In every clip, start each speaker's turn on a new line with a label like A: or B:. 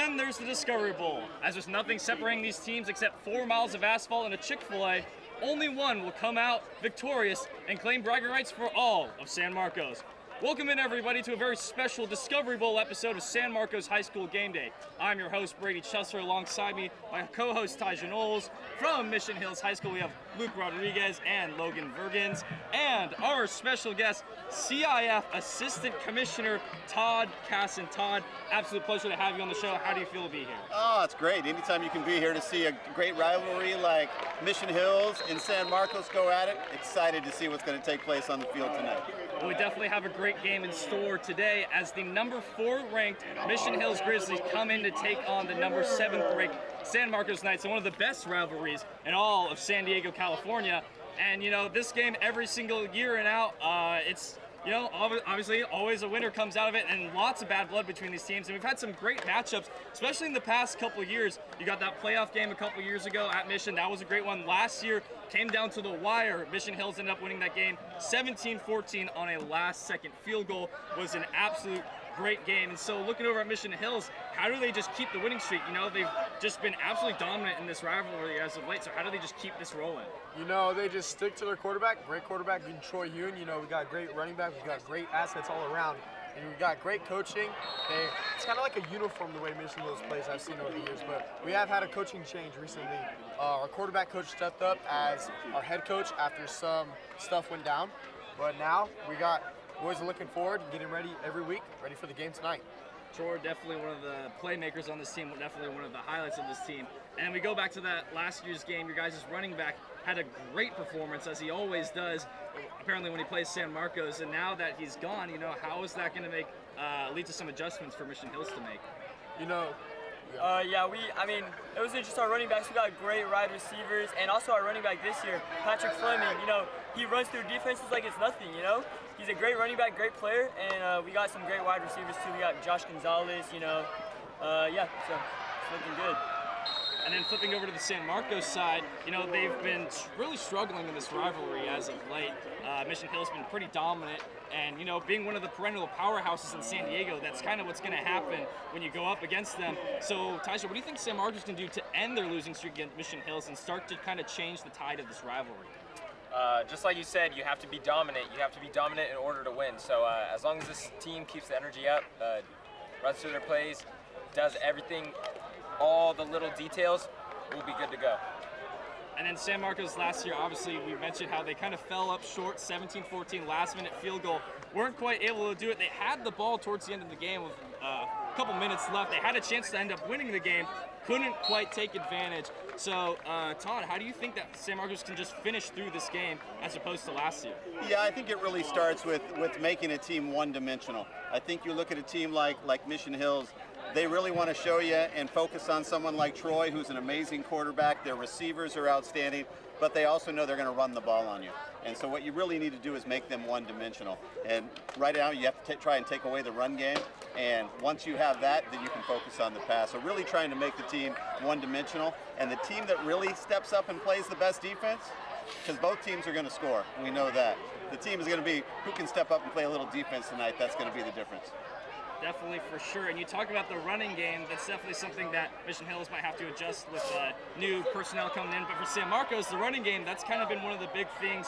A: then there's the Discovery Bowl. As there's nothing separating these teams except 4 miles of asphalt and a Chick-fil-A, only one will come out victorious and claim bragging rights for all of San Marcos. Welcome in, everybody, to a very special Discovery Bowl episode of San Marcos High School Game Day. I'm your host, Brady Chesler. Alongside me, my co-host, Tyja Knowles. From Mission Hills High School, we have Luke Rodriguez and Logan Vergens. And our special guest, CIF Assistant Commissioner Todd Casson. Todd, absolute pleasure to have you on the show. How do you feel to be here?
B: Oh, it's great. Anytime you can be here to see a great rivalry like Mission Hills and San Marcos go at it, excited to see what's going to take place on the field tonight.
A: Well, we definitely have a great game in store today as the number 4 ranked Mission Hills Grizzlies come in to take on the number 7th ranked San Marcos Knights in one of the best rivalries in all of San Diego, California. And you know, this game every single year and out, it's, you know, obviously always a winner comes out of it, and lots of bad blood between these teams. And we've had some great matchups, especially in the past couple of years. You got that playoff game a couple of years ago at Mission. That was a great one. Last year came down to the wire. Mission Hills ended up winning that game 17-14 on a last-second field goal. Was an absolute great game. And so looking over at Mission Hills, how do they just keep the winning streak? You know, they've just been absolutely dominant in this rivalry as of late. So how do they just keep this rolling?
C: You know, they just stick to their quarterback. Great quarterback in Troy Yoon. You know, we got great running back. We got great assets all around. And we got great coaching. It's kind of like a uniform the way Mission Hills plays I've seen over the years. But we have had a coaching change recently. Our quarterback coach stepped up as our head coach after some stuff went down. But now we got boys are looking forward and getting ready every week, ready for the game tonight.
A: Troy, definitely one of the playmakers on this team, definitely one of the highlights of this team. And we go back to that last year's game. Your guys' running back had a great performance, as he always does, apparently when he plays San Marcos. And now that he's gone, you know, how is that going to make lead to some adjustments for Mission Hills to make?
C: You know,
D: it wasn't just our running backs. We got great wide receivers, and also our running back this year, Patrick Fleming. You know, he runs through defenses like it's nothing. You know, he's a great running back, great player, and we got some great wide receivers too. We got Josh Gonzalez. You know, so it's looking good.
A: And then flipping over to the San Marcos side, you know, they've been really struggling in this rivalry as of late. Mission Hill's been pretty dominant, and, you know, being one of the perennial powerhouses in San Diego, that's kind of what's going to happen when you go up against them. So, Taisha, what do you think San Marcos can do to end their losing streak against Mission Hills and start to kind of change the tide of this rivalry?
E: Just like you said, you have to be dominant. You have to be dominant in order to win. So as long as this team keeps the energy up, runs through their plays, does everything, all the little details, we'll be good to go.
A: And then San Marcos last year, obviously, we mentioned how they kind of fell up short, 17-14, last-minute field goal. Weren't quite able to do it. They had the ball towards the end of the game with a couple minutes left. They had a chance to end up winning the game, couldn't quite take advantage. So, Todd, how do you think that San Marcos can just finish through this game as opposed to last year?
B: Yeah, I think it really starts with making a team one-dimensional. I think you look at a team like Mission Hills, they really want to show you and focus on someone like Troy, who's an amazing quarterback. Their receivers are outstanding, but they also know they're going to run the ball on you. And so what you really need to do is make them one-dimensional. And right now, you have to try and take away the run game. And once you have that, then you can focus on the pass. So really trying to make the team one-dimensional. And the team that really steps up and plays the best defense, because both teams are going to score. We know that. The team is going to be who can step up and play a little defense tonight. That's going to be the difference.
A: Definitely, for sure. And you talk about the running game, that's definitely something that Mission Hills might have to adjust with new personnel coming in. But for San Marcos, the running game, that's kind of been one of the big things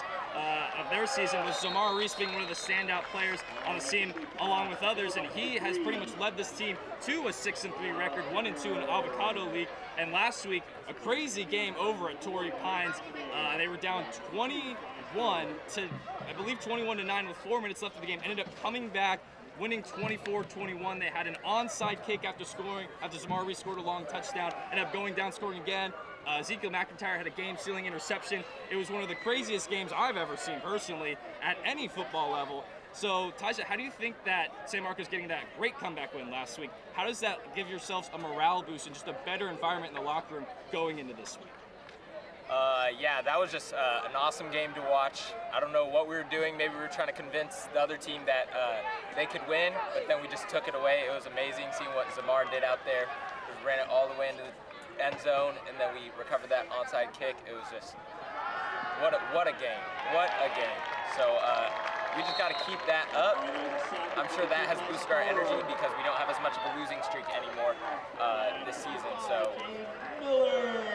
A: of their season, with Zamar Reese being one of the standout players on the team, along with others. And he has pretty much led this team to a 6-3 record, 1-2 in the Avocado League. And last week, a crazy game over at Torrey Pines. They were down 21 to, I believe, 21-9 with 4 minutes left of the game. Ended up coming back, winning 24-21. They had an onside kick after scoring, after Zamar Reese scored a long touchdown, ended up going down scoring again. Ezekiel McIntyre had a game-sealing interception. It was one of the craziest games I've ever seen personally at any football level. So, Taisha, how do you think that San Marcos getting that great comeback win last week, how does that give yourselves a morale boost and just a better environment in the locker room going into this week?
E: Yeah, that was just an awesome game to watch. I don't know what we were doing. Maybe we were trying to convince the other team that they could win, but then we just took it away. It was amazing seeing what Zamar did out there. We ran it all the way into the end zone, and then we recovered that onside kick. It was just, what a game. What a game. So, we just got to keep that up. I'm sure that has boosted our energy because we don't have as much of a losing streak anymore this season. So,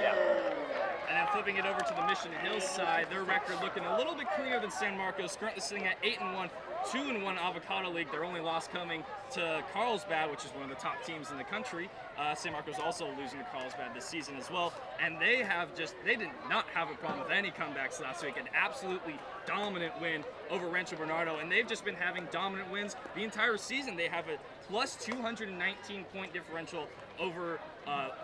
E: yeah.
A: And then flipping it over to the Mission Hills side, their record looking a little bit cleaner than San Marcos, currently sitting at 8-1, 2-1 Avocado League. Their only loss coming to Carlsbad, which is one of the top teams in the country. San Marcos also losing to Carlsbad this season as well. And they did not have a problem with any comebacks last week. An absolutely dominant win over Rancho Bernardo, and they've just been having dominant wins the entire season. They have a plus 219 point differential over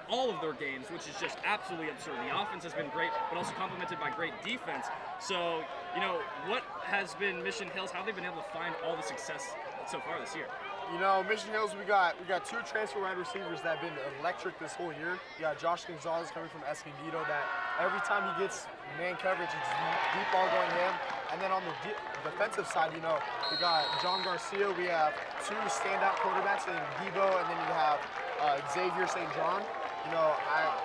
A: all of their games, which is just absolutely absurd. The offense has been great, but also complemented by great defense. So, you know, what has been Mission Hills? How have they been able to find all the success so far this year?
C: You know, Mission Hills, we got 2 transfer wide receivers that have been electric this whole year. You got Josh Gonzalez coming from Escondido that every time he gets man coverage, it's deep ball going him. And then on the defensive side, you know, we got John Garcia. We have 2 standout quarterbacks in Debo, and then you have Xavier St. John. You know,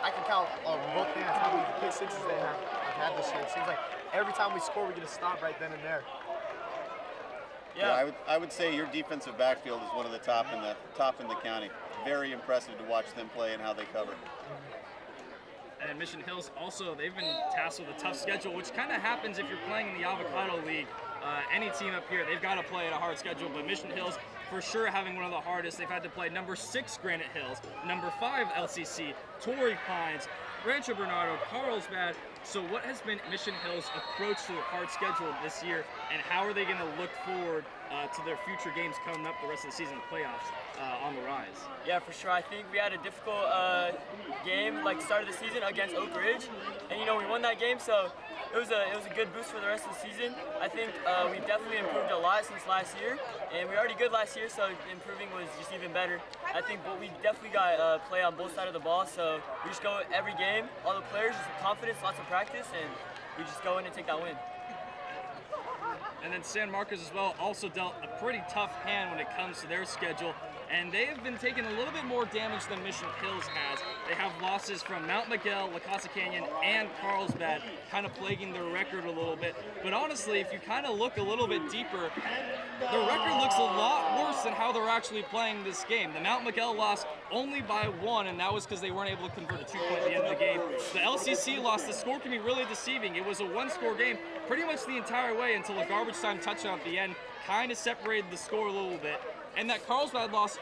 C: I can count on both hands how many pick sixes they have had this year. It seems like every time we score, we get a stop right then and there.
B: Yeah, I would say your defensive backfield is one of the top in the county. Very impressive to watch them play and how they cover.
A: And Mission Hills also, they've been tasked with a tough schedule, which kind of happens if you're playing in the Avocado League. Any team up here, they've got to play at a hard schedule, but Mission Hills for sure having one of the hardest. They've had to play number 6 Granite Hills, number 5 LCC, Torrey Pines, Rancho Bernardo, Carlsbad. So what has been Mission Hills' approach to the hard schedule this year, and how are they going to look forward to their future games coming up the rest of the season, playoffs on the rise?
D: Yeah, for sure. I think we had a difficult game, like start of the season against Oak Ridge, and you know we won that game, so it was a good boost for the rest of the season. I think we've definitely improved a lot since last year, and we were already good last year, so improving was just even better. I think, but we definitely got play on both sides of the ball, so we just go every game, all the players, just confidence, lots of practice, and we just go in and take that win.
A: And then San Marcos as well also dealt a pretty tough hand when it comes to their schedule, and they have been taking a little bit more damage than Mission Hills has. They have losses from Mount Miguel, La Casa Canyon, and Carlsbad, kind of plaguing their record a little bit. But honestly, if you kind of look a little bit deeper, their record looks a lot worse than how they're actually playing this game. The Mount Miguel lost only by 1, and that was because they weren't able to convert a 2-point at the end of the game. The LCC loss, the score can be really deceiving. It was a 1-score game pretty much the entire way until a garbage time touchdown at the end kind of separated the score a little bit. And that Carlsbad lost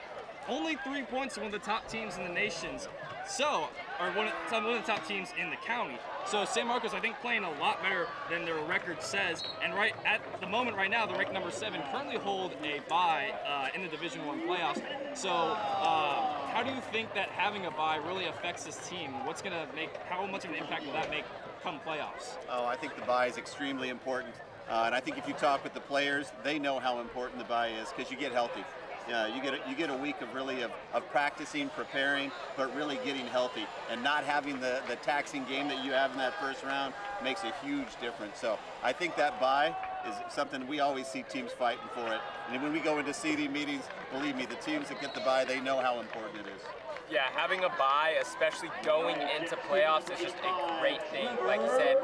A: only 3 points to one of the top teams in the nations. So, or one of the top teams in the county. So San Marcos, I think, playing a lot better than their record says. And right at the moment, right now, they're ranked number 7, currently hold a bye in the Division I playoffs. So, how do you think that having a bye really affects this team? How much of an impact will that make come playoffs?
B: Oh, I think the bye is extremely important. And I think if you talk with the players, they know how important the bye is because you get healthy. You get a week of practicing, preparing, but really getting healthy, and not having the taxing game that you have in that first round makes a huge difference. So I think that bye is something we always see teams fighting for it. And when we go into seeding meetings, believe me, the teams that get the bye, they know how important it is.
E: Yeah, having a bye, especially going into playoffs, is just a great thing. Like you said,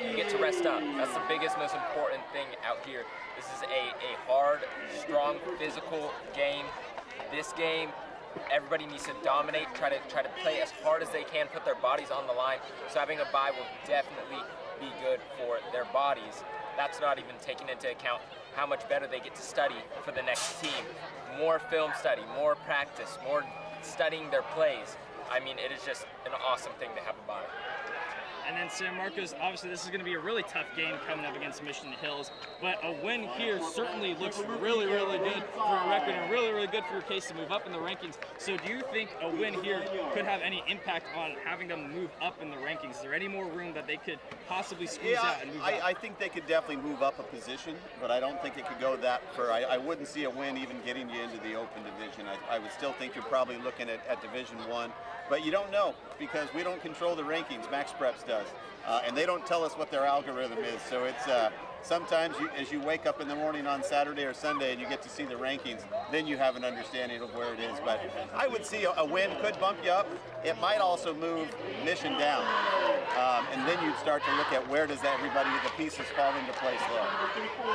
E: you get to rest up. That's the biggest, most important thing out here. This is a hard, strong, physical game. This game, everybody needs to dominate, try to play as hard as they can, put their bodies on the line. So having a bye will definitely be good for their bodies. That's not even taking into account how much better they get to study for the next team. More film study, more practice, more studying their plays. I mean, it is just an awesome thing to have a bye.
A: And then San Marcos, obviously this is going to be a really tough game coming up against Mission Hills, but a win here certainly looks really, really good for a record and really, really good for your case to move up in the rankings. So do you think a win here could have any impact on having them move up in the rankings? Is there any more room that they could possibly squeeze out and move up?
B: I think they could definitely move up a position, but I don't think it could go that far. I wouldn't see a win even getting you into the open division. I would still think you're probably looking at Division I. But you don't know because we don't control the rankings. Max Preps does. And they don't tell us what their algorithm is. So it's sometimes as you wake up in the morning on Saturday or Sunday and you get to see the rankings, then you have an understanding of where it is. But I would see a win could bump you up. It might also move Mission down. And then you'd start to look at where does the pieces fall into place there.
A: All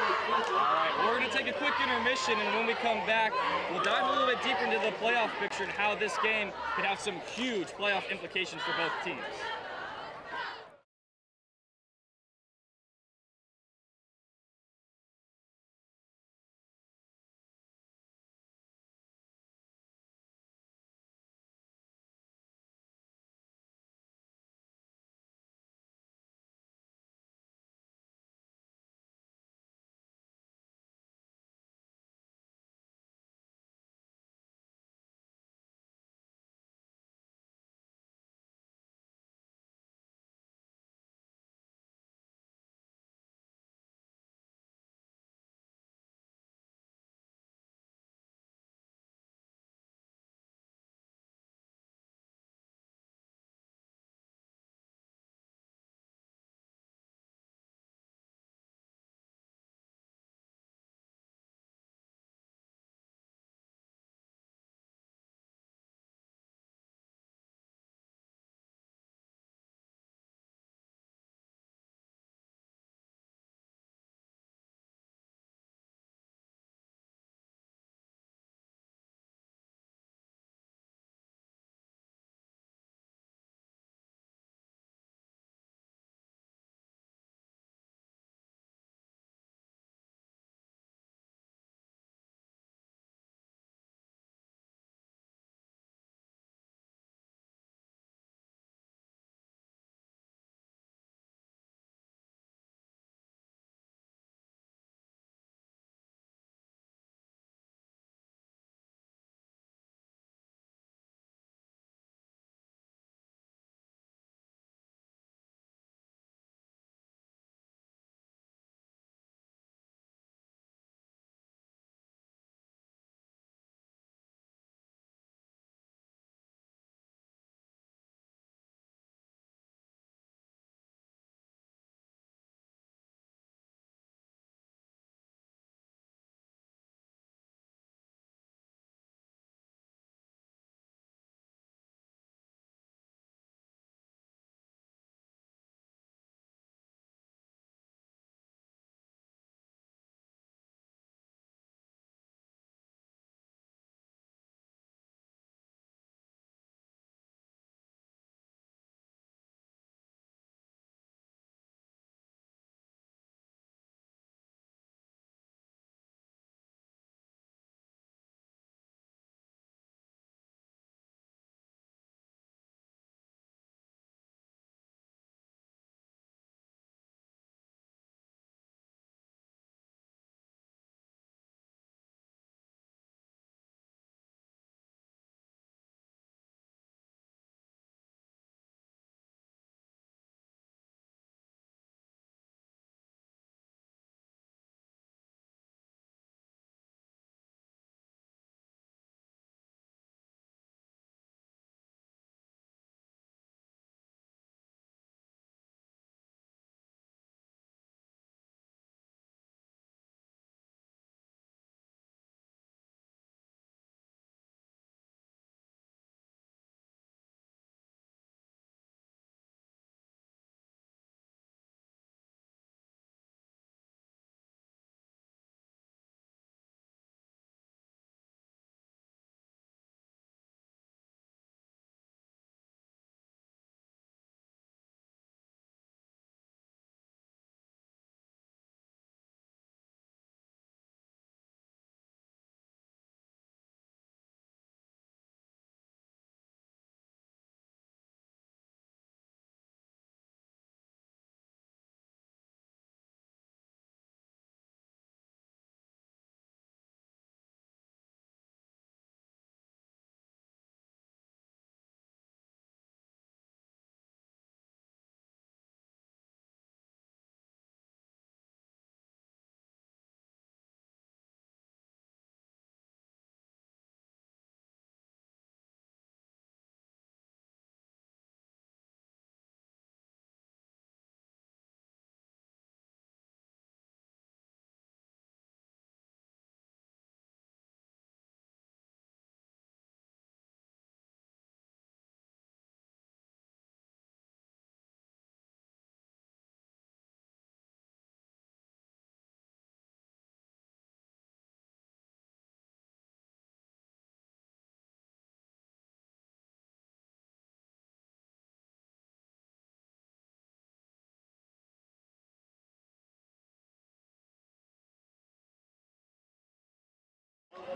A: right, we're going take a quick intermission, and when we come back, we'll dive a little bit deeper into the playoff picture and how this game could have some huge playoff implications for both teams.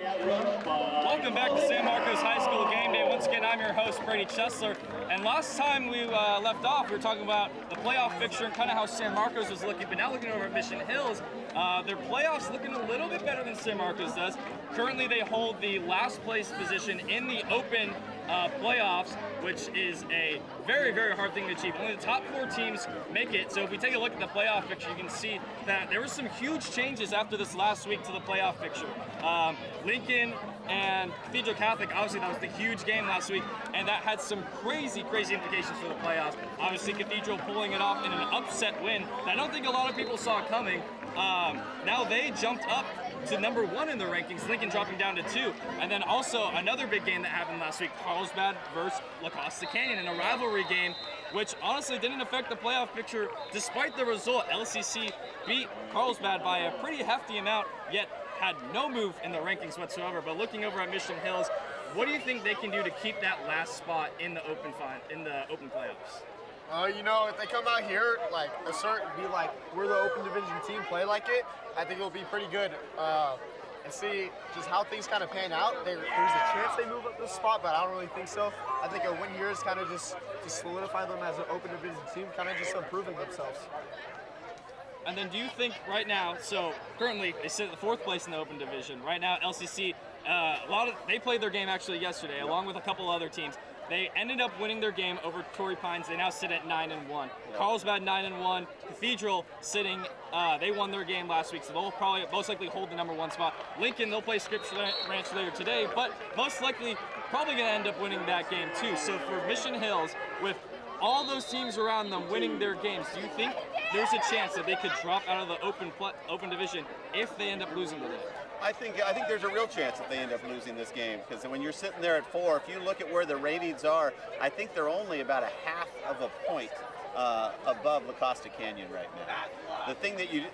A: Welcome back to San Marcos High School Game Day. Once again, I'm your host, Brady Chesler. And last time we left off, we were talking about the playoff picture and kind of how San Marcos was looking. But now looking over at Mission Hills, their playoffs looking a little bit better than San Marcos does. Currently, they hold the last place position in the open playoffs, which is a very, very hard thing to achieve. Only the top 4 teams make it. So if we take a look at the playoff picture, you can see that there were some huge changes after this last week to the playoff picture. Lincoln and Cathedral Catholic, obviously that was the huge game last week, and that had some crazy, crazy implications for the playoffs. Obviously Cathedral pulling it off in an upset win that I don't think a lot of people saw coming. Now they jumped up to number 1 in the rankings, Lincoln dropping down to 2. And then also another big game that happened last week, Carlsbad versus La Costa Canyon in a rivalry game, which honestly didn't affect the playoff picture despite the result. LCC beat Carlsbad by a pretty hefty amount, yet had no move in the rankings whatsoever. But looking over at Mission Hills, what do you think they can do to keep that last spot in the open playoffs?
C: You know, if they come out here, like, be like, we're the open division team, play like it, I think it'll be pretty good. And see just how things kind of pan out. There's a chance they move up this spot, but I don't really think so. I think a win here is kind of just to solidify them as an open division team, kind of just improving themselves.
A: And then do you think right now, so currently they sit at the 4th place in the open division. Right now, LCC, they played their game actually yesterday, along with a couple other teams. They ended up winning their game over Torrey Pines. They now sit at 9-1. Carlsbad 9-1. Cathedral sitting. They won their game last week, so they'll probably most likely hold the number 1 spot. Lincoln, they'll play Scripps Ranch later today, but most likely probably going to end up winning that game too. So for Mission Hills, with all those teams around them winning their games, do you think there's a chance that they could drop out of the open division if they end up losing today?
B: I think there's a real chance that they end up losing this game, because when you're sitting there at 4, if you look at where the ratings are, I think they're only about a half of a point above La Costa Canyon right now. The thing that you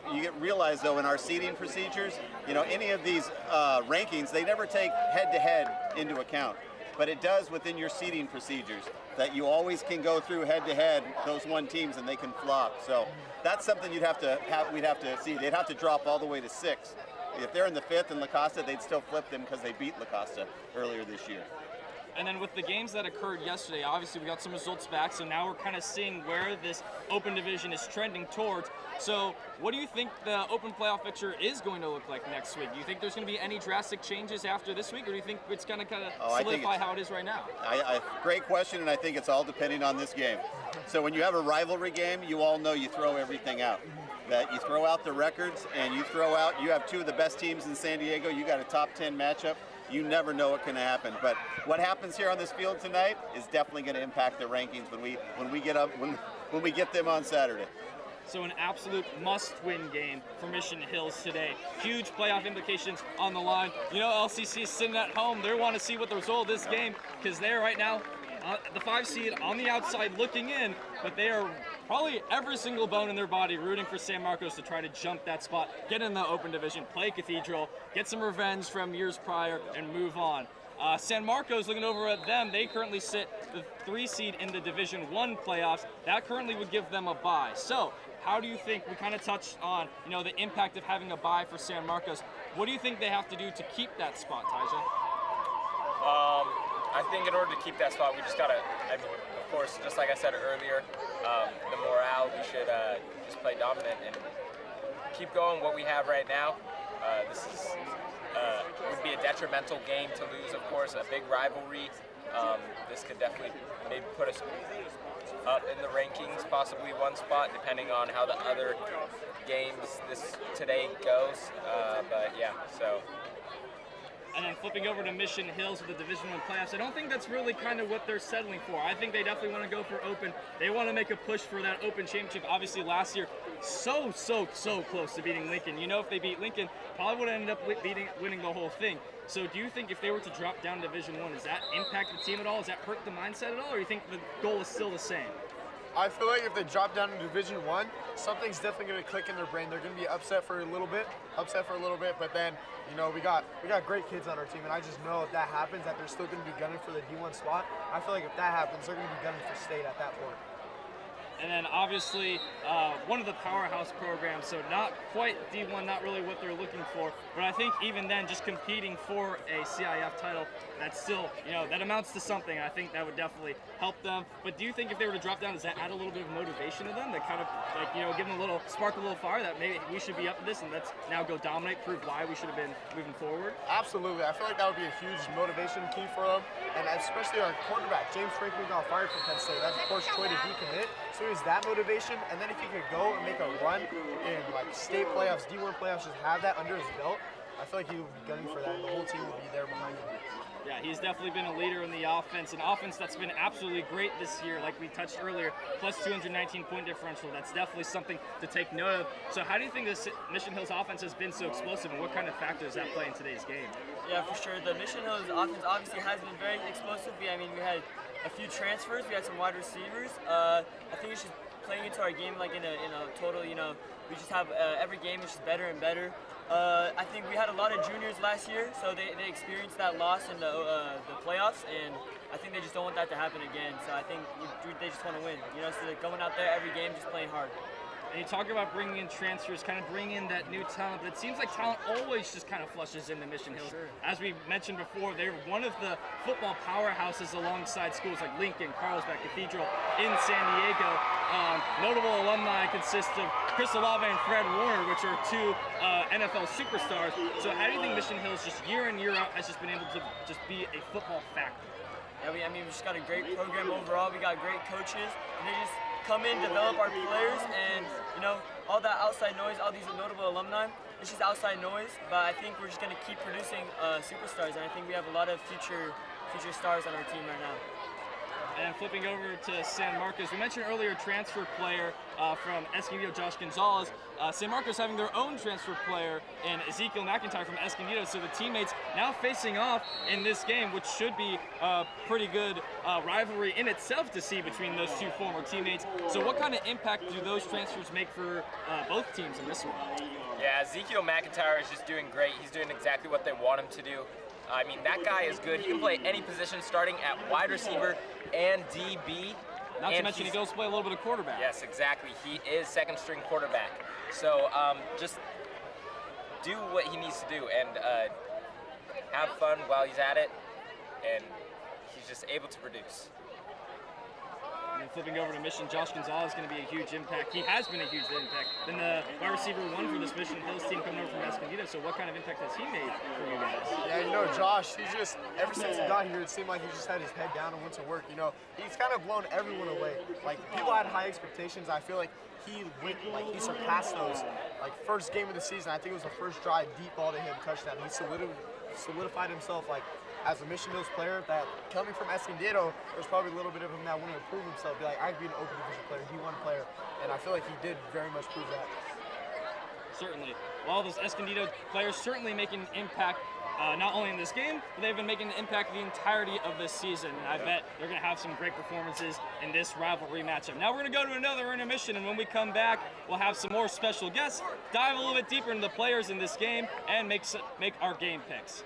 B: realize though in our seeding procedures, you know, any of these rankings, they never take head-to-head into account. But it does within your seeding procedures that you always can go through head-to-head those 1 teams and they can flop. So that's something we'd have to see. They'd have to drop all the way to 6. If they're in the 5th in La Costa, they'd still flip them because they beat La Costa earlier this year.
A: And then with the games that occurred yesterday, obviously we got some results back, so now we're kind of seeing where this open division is trending towards. So what do you think the open playoff picture is going to look like next week? Do you think there's going to be any drastic changes after this week, or do you think it's going to kind of solidify how it is right now?
B: Great question, and I think it's all depending on this game. So when you have a rivalry game, you all know you throw everything out. That you throw out the records, and you have 2 of the best teams in San Diego, you got a top 10 matchup. You never know what can happen, but what happens here on this field tonight is definitely going to impact the rankings when we get them on Saturday.
A: So an absolute must-win game for Mission Hills today. Huge playoff implications on the line. You know, LCC is sitting at home. They want to see what the result of this game, because they're right now the 5 seed on the outside looking in, but they are probably every single bone in their body rooting for San Marcos to try to jump that spot, get in the open division, play Cathedral, get some revenge from years prior, and move on. San Marcos, looking over at them, they currently sit the 3 seed in the Division 1 playoffs. That currently would give them a bye. So how do you think, we kind of touched on, you know, the impact of having a bye for San Marcos. What do you think they have to do to keep that spot, Tyja?
E: I think in order to keep that spot, we just gotta, of course, just like I said earlier, the morale, we should just play dominant and keep going what we have right now. This would be a detrimental game to lose, of course, a big rivalry. This could definitely maybe put us up in the rankings, possibly 1 spot, depending on how the other games today goes. But yeah, so.
A: And then flipping over to Mission Hills with the Division 1 playoffs, I don't think that's really kind of what they're settling for. I think they definitely want to go for open. They want to make a push for that open championship. Obviously last year, so close to beating Lincoln. You know, if they beat Lincoln, probably would have ended up winning the whole thing. So do you think if they were to drop down Division 1, does that impact the team at all? Does that hurt the mindset at all? Or do you think the goal is still the same?
C: I feel like if they drop down to Division 1, something's definitely going to click in their brain. They're going to be upset for a little bit, but then, you know, we got great kids on our team, and I just know if that happens, that they're still going to be gunning for the D1 spot. I feel like if that happens, they're going to be gunning for state at that point.
A: and then obviously one of the powerhouse programs, so not quite D1, not really what they're looking for, but I think even then, just competing for a CIF title, that's still, that amounts to something. I think that would definitely help them. But do you think if they were to drop down, does that add a little bit of motivation to them? That kind of give them spark a little fire that maybe we should be up to this and let's now go dominate, prove why we should have been moving forward?
C: Absolutely. I feel like that would be a huge motivation key for them, and especially our quarterback, James Franklin, got fired from Penn State. That's, of course, Troy to decommit. So is that motivation, and then if he could go and make a run in state playoffs, D1 playoffs, just have that under his belt, I feel like he would be gunning for that, and the whole team would be there behind him.
A: Yeah, he's definitely been a leader in the offense, an offense that's been absolutely great this year, like we touched earlier, plus 219 point differential. That's definitely something to take note of. So how do you think this Mission Hills offense has been so explosive, and what kind of factors does that play in today's game?
D: Yeah, for sure. The Mission Hills offense obviously has been very explosive. We had a few transfers. We had some wide receivers. I think it's just playing into our game in a total, we just have every game is just better and better. I think we had a lot of juniors last year, so they experienced that loss in the playoffs, and I think they just don't want that to happen again. So I think they just want to win. So they're going out there every game just playing hard.
A: And you talk about bringing in transfers, kind of bringing in that new talent, but it seems like talent always just kind of flushes into Mission Hills.
D: Sure.
A: As we mentioned before, they're one of the football powerhouses alongside schools like Lincoln, Carlsbad, Cathedral in San Diego. Notable alumni consist of Chris Olave and Fred Warner, which are two NFL superstars. So how do you think Mission Hills just year in, year out has just been able to just be a football factor?
D: Yeah, we just got a great program overall. We got great coaches, and they just come in, develop our players, and all that outside noise, all these notable alumni, it's just outside noise. But I think we're just going to keep producing superstars, and I think we have a lot of future stars on our team right now.
A: And flipping over to San Marcos, we mentioned earlier transfer player from Escondido, Josh Gonzalez. San Marcos having their own transfer player in Ezekiel McIntyre from Escondido, so the teammates now facing off in this game, which should be a pretty good rivalry in itself to see between those two former teammates. So what kind of impact do those transfers make for both teams in this one?
E: Yeah, Ezekiel McIntyre is just doing great. He's doing exactly what they want him to do. I mean, that guy is good. He can play any position, starting at wide receiver and DB.
A: Not to mention he goes play a little bit of quarterback.
E: Yes, exactly. He is second string quarterback. So just do what he needs to do and have fun while he's at it. And he's just able to produce.
A: And flipping over to Mission, Josh Gonzalez is going to be a huge impact. He has been a huge impact. Then the wide receiver one for this Mission Hills team coming over from Escondido. So what kind of impact has he made for you guys?
C: Yeah, Josh, he's just, ever since he got here, it seemed like he just had his head down and went to work. He's kind of blown everyone away. People had high expectations. I feel like he surpassed those. First game of the season, I think it was the first drive, deep ball to him, touchdown. He solidified himself as a Mission Hills player that coming from Escondido, there's probably a little bit of him that wanted to prove himself, be like, I could be an open division player, D1 player, and I feel like he did very much prove that.
A: Certainly. Well, those Escondido players certainly making an impact not only in this game, but they've been making an impact the entirety of this season. And I bet they're going to have some great performances in this rivalry matchup. Now we're going to go to another intermission, and when we come back, we'll have some more special guests, dive a little bit deeper into the players in this game, and make our game picks.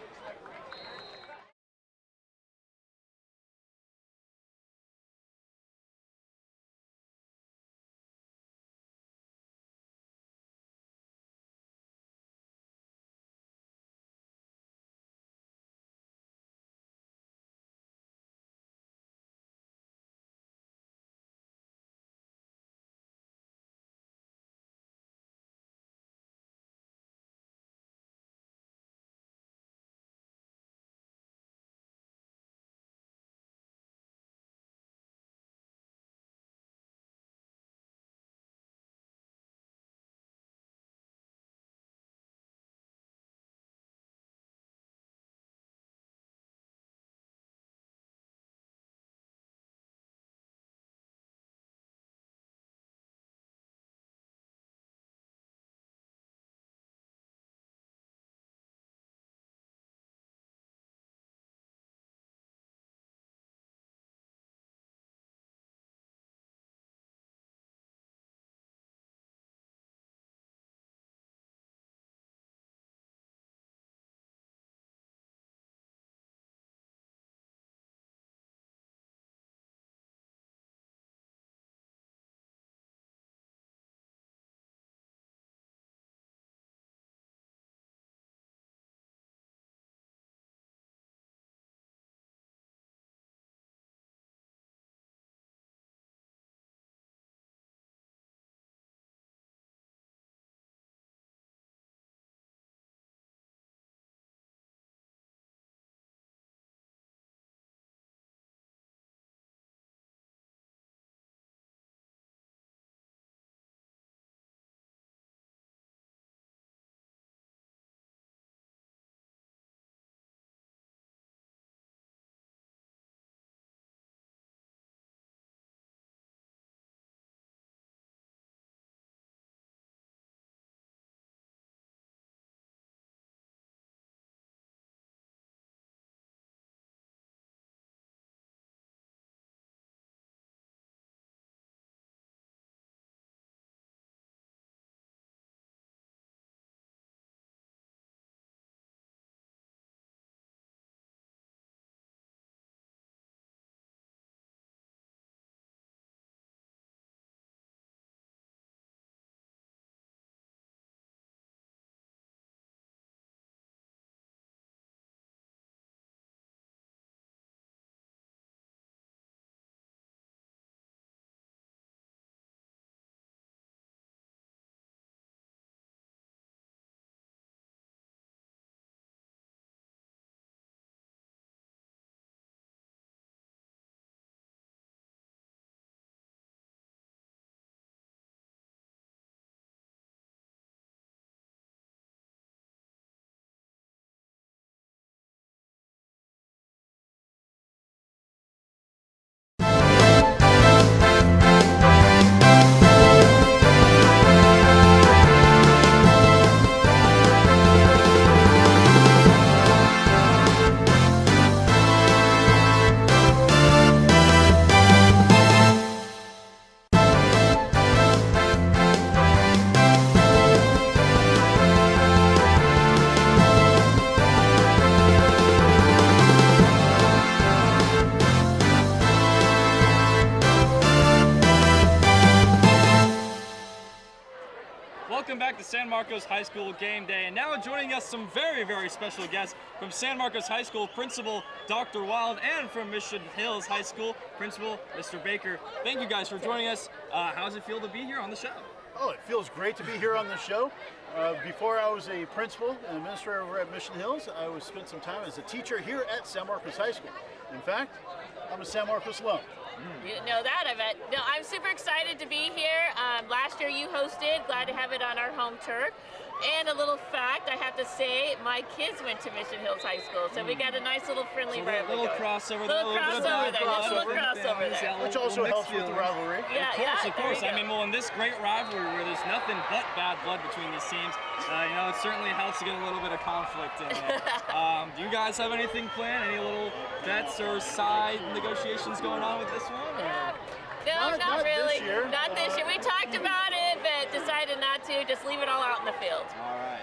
A: Marcos High School game day. And now joining us some very, very special guests from San Marcos High School, Principal Dr. Wild, and from Mission Hills High School, Principal Mr. Baker. Thank you guys for joining us. How does it feel to be here on the show?
F: Oh, it feels great to be here on the show. Before I was a principal and administrator over at Mission Hills, I spent some time as a teacher here at San Marcos High School. In fact, I'm a San Marcos alum.
G: You didn't know that, I bet. No, I'm super excited to be here. Last year you hosted, glad to have it on our home turf. And a little fact, I have to say, my kids went to Mission Hills High School, so we got a nice little friendly rivalry.
A: Little crossover there.
G: Little crossover there.
F: Which also helps with the rivalry.
G: Yeah,
A: Of course. I mean, well, in this great rivalry where there's nothing but bad blood between these teams, it certainly helps to get a little bit of conflict in there. Do you guys have anything planned? Any little bets or side negotiations going on with this one? Or?
G: No, not really.
F: This year.
G: Not this year. We talked about it, but decided not to. Just leave it all out in the field.
A: All right.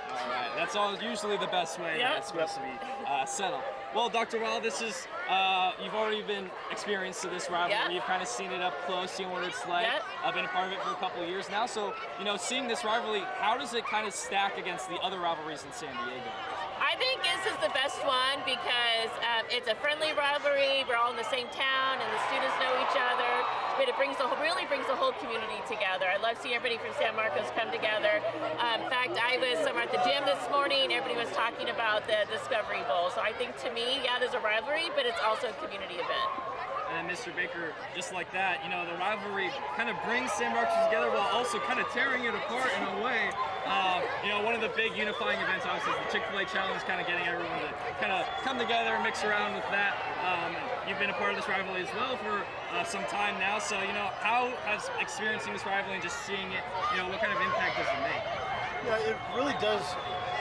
A: That's usually the best way that it's supposed to be settled. Well, Dr. Wild, this is, you've already been experienced to this rivalry.
G: Yeah.
A: You've kind of seen it up close, seen what it's like.
G: Yeah.
A: I've been a part of it for a couple of years now. So, seeing this rivalry, how does it kind of stack against the other rivalries in San Diego?
G: I think this is the best one because it's a friendly rivalry. We're all in the same town, and the students know each other. But it really brings the whole community together. I love seeing everybody from San Marcos come together. In fact, I was somewhere at the gym this morning. Everybody was talking about the Discovery Bowl. So I think to me, there's a rivalry, but it's also a community event.
A: And Mr. Baker, just like that, the rivalry kind of brings San Marcos together while also kind of tearing it apart in a way. One of the big unifying events, obviously, is the Chick-fil-A Challenge, kind of getting everyone to kind of come together and mix around with that. You've been a part of this rivalry as well for some time now. So, how has experiencing this rivalry and just seeing it, what kind of impact does it make?
F: Yeah, it really does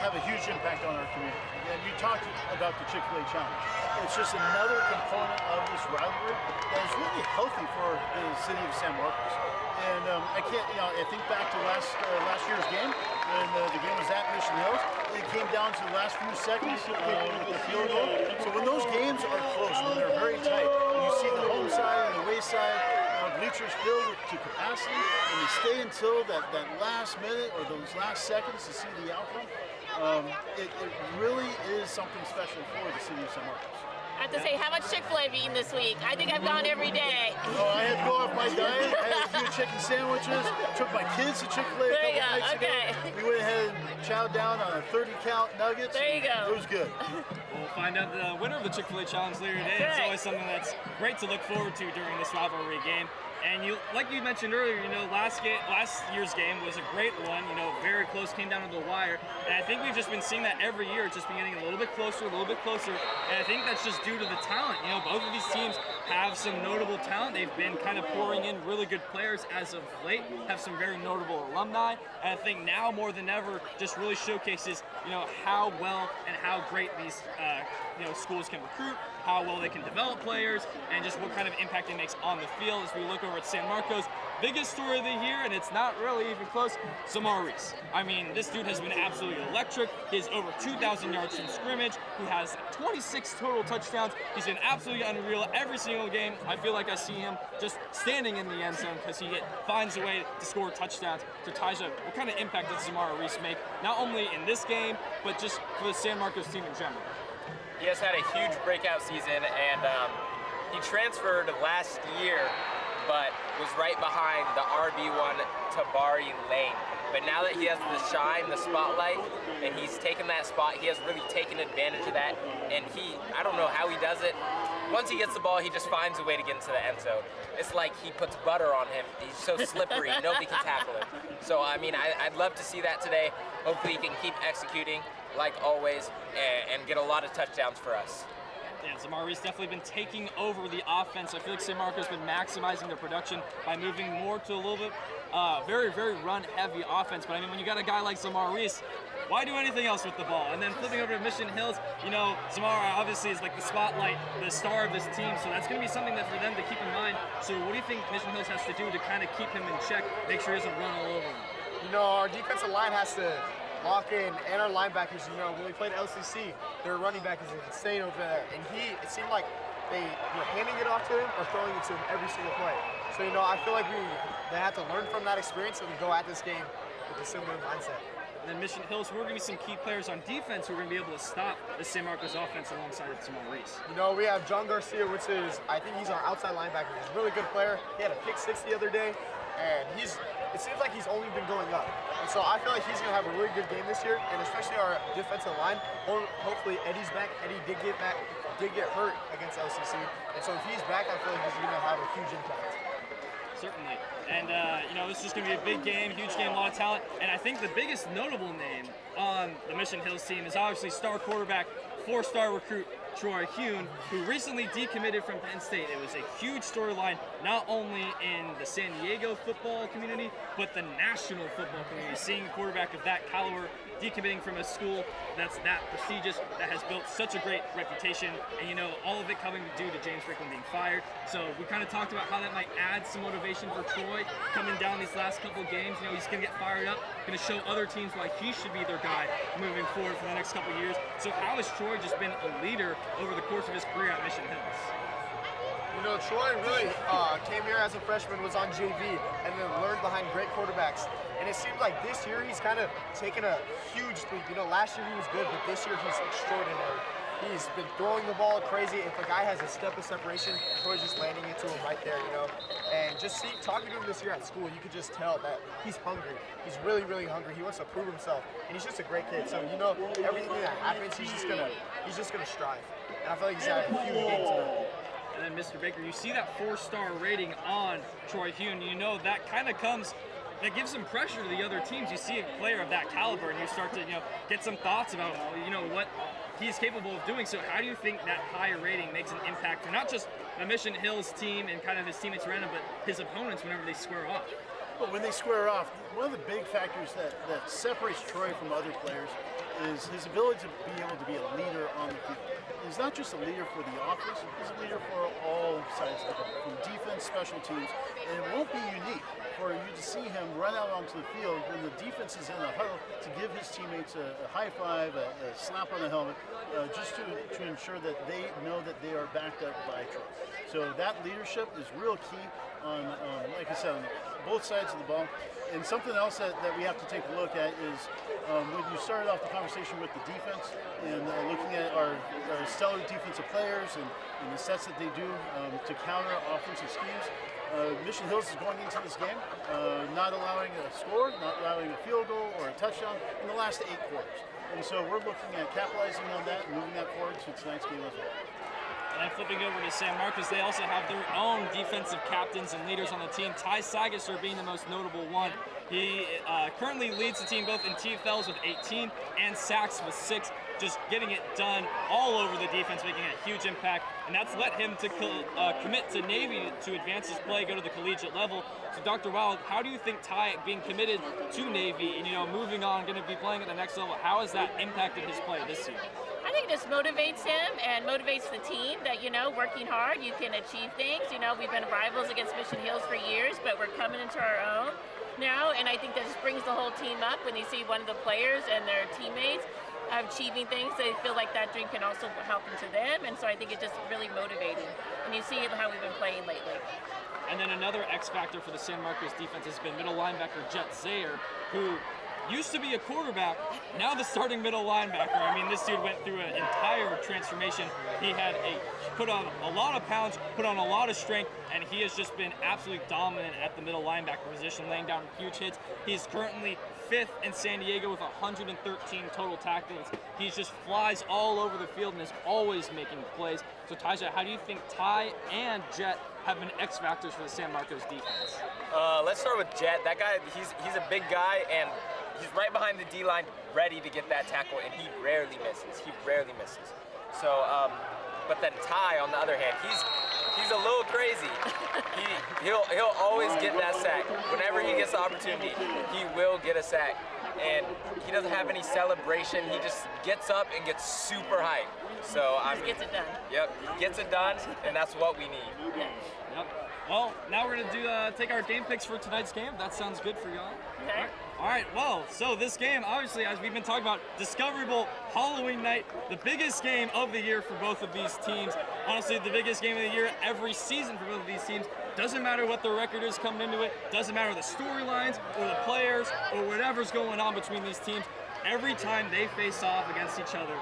F: have a huge impact on our community. And you talked about the Chick-fil-A Challenge. It's just another component of this rivalry that is really healthy for the city of San Marcos. And I think back to last year's game when the game was at Mission Hills. It came down to the last few seconds with the field goal. So when those games are close, when they're very tight, and you see the home side and the away side bleachers filled to capacity, and they stay until that last minute or those last seconds to see the outcome, it really is something special for the city of San Marcos.
G: I have to say, how much Chick-fil-A have you eaten this week? I think I've gone every day.
F: Oh, I had to go off my diet. I had a few chicken sandwiches. Took my kids to Chick-fil-A a couple nights ago. We went ahead and chowed down on a 30-count nuggets.
G: There you go.
F: It was good.
A: We'll find out the winner of the Chick-fil-A Challenge later today. It's always something that's great to look forward to during this rivalry game. And like you mentioned earlier, last year's game was a great one. Very close, came down to the wire. And I think we've just been seeing that every year. It's just been getting a little bit closer. And I think that's just due to the talent. Both of these teams have some notable talent. They've been kind of pouring in really good players as of late. Have some very notable alumni. And I think now more than ever, just really showcases, how well and how great these, schools can recruit, how well they can develop players, and just what kind of impact it makes on the field. As we look over at San Marcos, biggest story of the year, and it's not really even close, Zamar Reese. I mean, this dude has been absolutely electric. He has over 2,000 yards from scrimmage, who has 26 total touchdowns. He's been absolutely unreal every single game. I feel like I see him just standing in the end zone because he finds a way to score touchdowns. So Taja, what kind of impact does Zamar Reese make, not only in this game, but just for the San Marcos team in general?
E: He has had a huge breakout season, and he transferred last year, but was right behind the RB1 Tabari Lane. But now that he has the shine, the spotlight, and he's taken that spot, he has really taken advantage of that. And I don't know how he does it. Once he gets the ball, he just finds a way to get into the end zone. It's like he puts butter on him. He's so slippery, nobody can tackle him. So, I'd love to see that today. Hopefully he can keep executing like always and get a lot of touchdowns for us.
A: Yeah, Zamar Reese definitely been taking over the offense. I feel like San Marcos has been maximizing their production by moving more to a little bit very, very run-heavy offense. But when you got a guy like Zamar Reese, why do anything else with the ball? And then flipping over to Mission Hills, Zamar obviously is like the spotlight, the star of this team. So that's going to be something that for them to keep in mind. So what do you think Mission Hills has to do to kind of keep him in check, make sure he doesn't run all over him?
C: Our defensive line has to lock in, and our linebackers, when we played LCC, their running back is insane over there. And it seemed like they were handing it off to him or throwing it to him every single play. So, I feel like they have to learn from that experience and go at this game with a similar mindset.
A: And then Mission Hills, who are going to be some key players on defense who are going to be able to stop the San Marcos offense alongside of Tamar Reese.
C: You know, we have John Garcia, which is, I think he's our outside linebacker. He's a really good player. He had a pick 6 the other day, and it seems like he's only been going up. And so I feel like he's going to have a really good game this year, and especially our defensive line. Hopefully Eddie's back. Eddie did get hurt against LCC, and so if he's back, I feel like he's going to have a huge impact.
A: Certainly. And, this is going to be a big game, huge game, a lot of talent. And I think the biggest notable name on the Mission Hills team is obviously star quarterback, 4-star recruit Troy Hune, who recently decommitted from Penn State. It was a huge storyline, not only in the San Diego football community, but the national football community. Seeing a quarterback of that caliber decommitting from a school that's that prestigious, that has built such a great reputation, and all of it coming due to James Strickland being fired. So we kind of talked about how that might add some motivation for Troy coming down these last couple games. He's going to get fired up, going to show other teams why he should be their guy moving forward for the next couple years. So how has Troy just been a leader over the course of his career at Mission Hills?
C: Troy really came here as a freshman, was on JV, and then learned behind great quarterbacks. And it seems like this year he's kind of taken a huge leap. Last year he was good, but this year he's extraordinary. He's been throwing the ball crazy. If a guy has a step of separation, Troy's just landing into him right there, And just talking to him this year at school, you could just tell that he's hungry. He's really, really hungry. He wants to prove himself, and he's just a great kid. So everything that happens, he's just gonna strive. And I feel like he's had a huge game tonight.
A: And then Mr. Baker, you see that 4-star rating on Troy Hune. That kind of that gives some pressure to the other teams. You see a player of that caliber, and you start to get some thoughts about what he's capable of doing. So how do you think that higher rating makes an impact for not just the Mission Hills team and kind of his teammates around him, but his opponents whenever they square off?
F: Well, when they square off, one of the big factors that separates Troy from other players is his ability to be able to be a leader on the field. He's not just a leader for the offense, he's a leader for all sides of the ball, from defense, special teams, and it won't be unique for you to see him run out onto the field when the defense is in a huddle to give his teammates a high five, a slap on the helmet, just to ensure that they know that they are backed up by Troy. So that leadership is real key on like I said, on both sides of the ball. And something else that we have to take a look at is when you started off the conversation with the defense and looking at our stellar defensive players and the sets that they do to counter offensive schemes. Mission Hills is going into this game not allowing a score, not allowing a field goal or a touchdown in the last 8 quarters. And so we're looking at capitalizing on that and moving that forward to tonight's game as well.
A: And then flipping over to San Marcos, they also have their own defensive captains and leaders on the team. Ty Sagasser being the most notable one. He currently leads the team both in TFLs with 18 and sacks with 6, just getting it done all over the defense, making a huge impact. And that's led him to commit to Navy to advance his play, go to the collegiate level. So Dr. Wild, how do you think Ty being committed to Navy and moving on, going to be playing at the next level, how has that impacted his play this year?
G: I think it just motivates him and motivates the team that, working hard, you can achieve things. We've been rivals against Mission Hills for years, but we're coming into our own now, and I think that just brings the whole team up when they see one of the players and their teammates achieving things. They feel like that dream can also happen to them, and so I think it's just really motivating. And you see it how we've been playing lately.
A: And then another X factor for the San Marcos defense has been middle linebacker Jet Zayer, who used to be a quarterback, now the starting middle linebacker. I mean, this dude went through an entire transformation. He had put on a lot of pounds, put on a lot of strength, and he has just been absolutely dominant at the middle linebacker position, laying down huge hits. He's currently 5th in San Diego with 113 total tackles. He just flies all over the field and is always making plays. So Taja, how do you think Ty and Jet have been X factors for the San Marcos defense?
E: Let's start with Jet. That guy, he's a big guy, and he's right behind the D-line, ready to get that tackle, and he rarely misses. So, but then Ty, on the other hand, he's a little crazy. He'll always get that sack. Whenever he gets the opportunity, he will get a sack. And he doesn't have any celebration. He just gets up and gets super hyped. So
G: Gets it done.
E: Yep, gets it done, and that's what we need.
G: Yeah.
A: Yep. Well, now we're gonna take our game picks for tonight's game. That sounds good for y'all.
G: Okay.
A: All right, well, so this game, obviously, as we've been talking about, Discovery Bowl, Halloween night, the biggest game of the year for both of these teams. Honestly, the biggest game of the year every season for both of these teams. Doesn't matter what the record is coming into it, doesn't matter the storylines or the players or whatever's going on between these teams. Every time they face off against each other,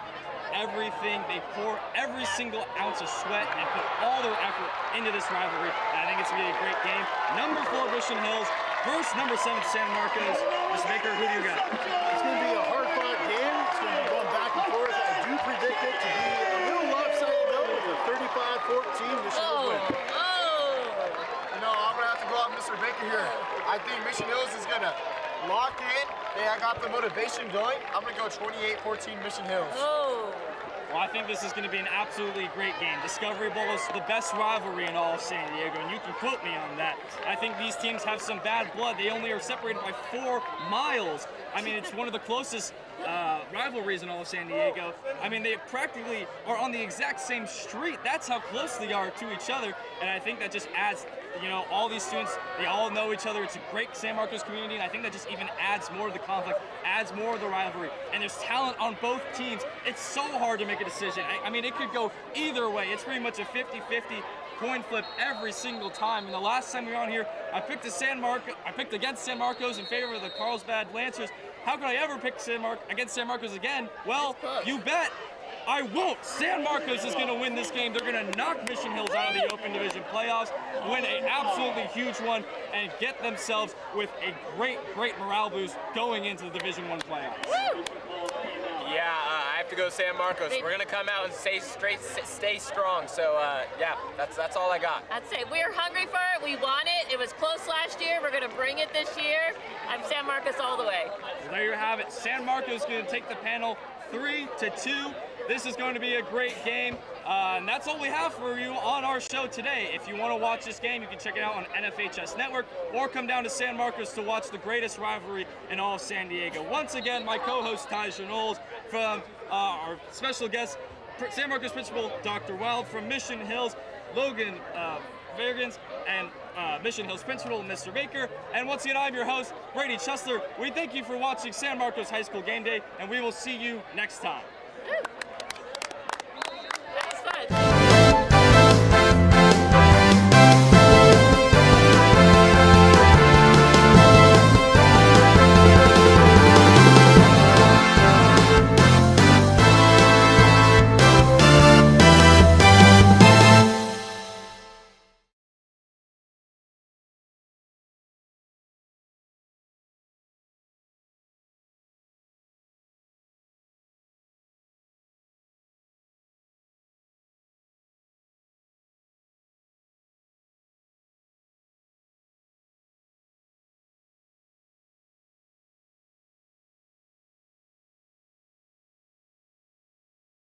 A: everything, they pour every single ounce of sweat and put all their effort into this rivalry. And I think it's going to be a great game. Number 4, Mission Hills versus number 7, San Marcos. Mr. Baker, who do you got?
F: It's going to be a hard-fought game. It's going to be going back and forth. I do predict it to be a little lopsided, though, with a 35-14 Mission Hills win.
C: You know, I'm going to have to go out Mr. Baker here. I think Mission Hills is going to lock in. Hey, I got the motivation going. I'm going to go 28-14 Mission Hills.
A: Well, I think this is going to be an absolutely great game. Discovery Bowl is the best rivalry in all of San Diego, and you can quote me on that. I think these teams have some bad blood. They only are separated by 4 miles. I mean, it's one of the closest rivalries in all of San Diego. I mean, they practically are on the exact same street. That's how close they are to each other, and I think that just adds, you know, all these students, they all know each other. It's a great San Marcos community, and I think that just even adds more of the conflict, adds more of the rivalry, and there's talent on both teams. It's so hard to make a decision. I mean, it could go either way. It's pretty much a 50-50 coin flip every single time. And the last time we were on here, I picked against San Marcos in favor of the Carlsbad Lancers. How could I ever pick against San Marcos again? Well, you bet I won't. San Marcos is going to win this game. They're going to knock Mission Hills out of the Open Division playoffs, win an absolutely huge one, and get themselves with a great morale boost going into the Division I playoffs.
E: Yeah, I have to go San Marcos. We're gonna come out and stay strong. So yeah, that's all I got.
G: I'd say we're hungry for it. We want it. It was close last year. We're going to bring it this year. I'm San Marcos all the way.
A: Well, there you have it. San Marcos is going to take the panel 3-2. This is going to be a great game. And that's all we have for you on our show today. If you want to watch this game, you can check it out on SMHS Network or come down to San Marcos to watch the greatest rivalry in all of San Diego. Once again, my co-host Tyja Knowles, from our special guest, San Marcos Principal Dr. Wild, from Mission Hills, Logan Vergens, and Mission Hills Principal Mr. Baker. And once again, I'm your host, Brady Chesler. We thank you for watching San Marcos High School Game Day, and we will see you next time.